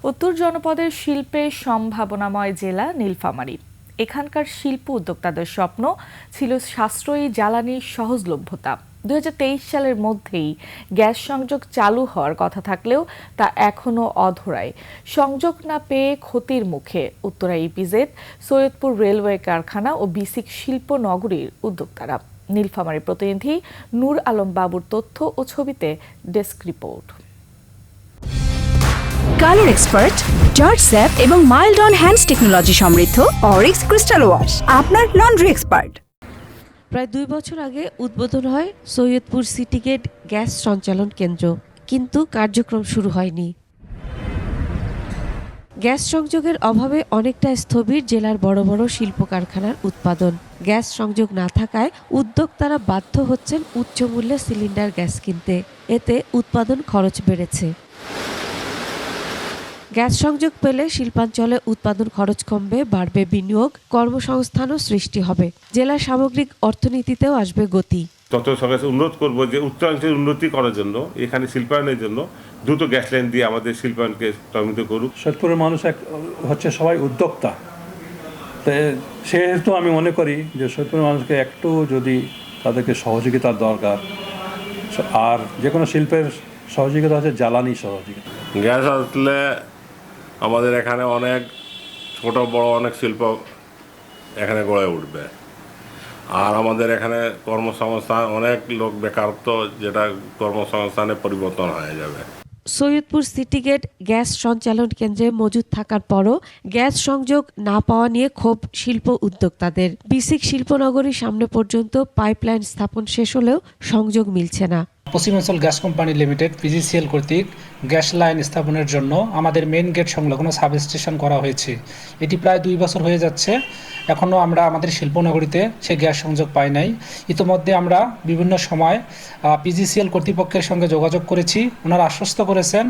উত্তর জনপদের শিল্পে সম্ভাবনাময় জেলা নীলফামারী। এখানকার শিল্প উদ্যোক্তাদের স্বপ্ন ছিল সাশ্রয়ী জ্বালানির সহজলভ্যতা। 2023 সালের মধ্যেই গ্যাস সংযোগ চালু হওয়ার কথা থাকলেও তা এখনও অধরায়। সংযোগ না পেয়ে ক্ষতির মুখে উত্তরা ইপিজেড, সৈয়দপুর রেলওয়ে কারখানা ও বিসিক শিল্প নগরীর উদ্যোক্তারা। নীলফামারী প্রতিনিধি নূর আলম বাবুর তথ্য ও ছবিতে desk report. Colour expert, George sap এবং মাইল্ড অন হ্যান্ডস টেকনোলজি সমৃদ্ধ অরিক্স ক্রিস্টাল ওয়াশ আপনার লন্ড্রি এক্সপার্ট। প্রায় 2 বছর আগে উদ্বোধন হয় সৈয়দপুর সিটি গেট গ্যাস সঞ্চালন কেন্দ্র, কিন্তু কার্যক্রম শুরু হয়নি। গ্যাস সংযোগের অভাবে অনেকটা স্থবির জেলার বড় বড় শিল্প কারখানার উৎপাদন। গ্যাস সংযোগ না থাকায় উদ্যোক্তারা বাধ্য হচ্ছেন উচ্চ মূল্যে সিলিন্ডার গ্যাস কিনতে। এতে উৎপাদন খরচ বেড়েছে। গ্যাস সংযোগ পেলে শিল্পাঞ্চলে উৎপাদন খরচ কমবে, বাড়বে বিনিয়োগ, কর্মসংস্থানও সৃষ্টি হবে। জেলার সামগ্রিক অর্থনীতিতেও আসবে গতি। তত সরকার অনুরোধ করবো যে উত্তরাঞ্চলের উন্নতি করার জন্য, এখানে শিল্পায়নের জন্য দ্রুত গ্যাস লাইন দিয়ে আমাদের শিল্পায়নকে ত্বরান্বিত করুক। সৈয়দপুরের মানুষ হচ্ছে সবাই উদ্যোক্তা, সেহেতু আমি মনে করি যে সৈয়দপুরের মানুষকে একটু যদি তাদেরকে সহযোগিতার দরকার, আর যে কোনো শিল্পের সহযোগিতা হচ্ছে জ্বালানি সহযোগিতা। গ্যাস আসলে আমাদের এখানে অনেক ছোট বড় অনেক শিল্প এখানে গড়ে উঠবে, আর আমাদের এখানে কর্মসংস্থান, অনেক লোক বেকারত্ব, যেটা কর্মসংস্থানে পরিবর্তন হয়ে যাবে। সৈয়দপুর সিটি গেট গ্যাস সঞ্চালন কেন্দ্রে মজুদ থাকার পরও গ্যাস সংযোগ না পাওয়া নিয়ে ক্ষোভ শিল্প উদ্যোক্তাদের। বিসিক শিল্পনগরীর সামনে পর্যন্ত পাইপলাইন স্থাপন শেষ হলেও সংযোগ মিলছে না। পশ্চিমাঞ্চল গ্যাস কোম্পানি লিমিটেড পিজিসিএল কর্তৃক গ্যাস লাইন স্থাপনের জন্য আমাদের মেইন গেট সংলগ্ন সাবস্টেশন করা হয়েছে। এটি প্রায় 2 বছর হয়ে যাচ্ছে, এখনও আমরা আমাদের শিল্পনগরীতে সে গ্যাস সংযোগ পাই নাই। ইতিমধ্যে আমরা বিভিন্ন সময় পিজিসিএল কর্তৃপক্ষের সঙ্গে যোগাযোগ করেছি, ওনারা আশ্বস্ত করেছেন।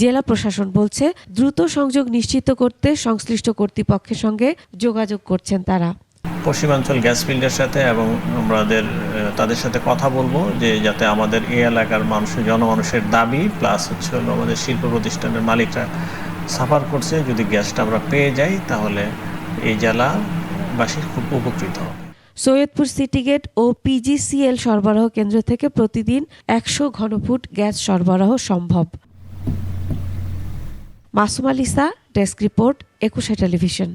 জেলা প্রশাসন বলছে দ্রুত সংযোগ নিশ্চিত করতে সংশ্লিষ্ট কর্তৃপক্ষের সঙ্গে যোগাযোগ করছেন তারা। পশ্চিমাঞ্চল গ্যাস ফিল্ডের সাথে এবং তাদের সাথে কথা বলবো যে যাতে আমাদের এই এলাকার জনমানুষের দাবি প্লাস হচ্ছে আমাদের শিল্প প্রতিষ্ঠানের মালিকরা সাফার করছে, যদি গ্যাসটা আমরা পেয়ে যাই তাহলে এই জেলাবাসী খুব উপকৃত হবে। সৈয়দপুর সিটি গেট ও পিজিসিএল সরবরাহ কেন্দ্র থেকে প্রতিদিন 100 ঘনফুট গ্যাস সরবরাহ সম্ভব। Masum আলিসা, desk report, 21 television.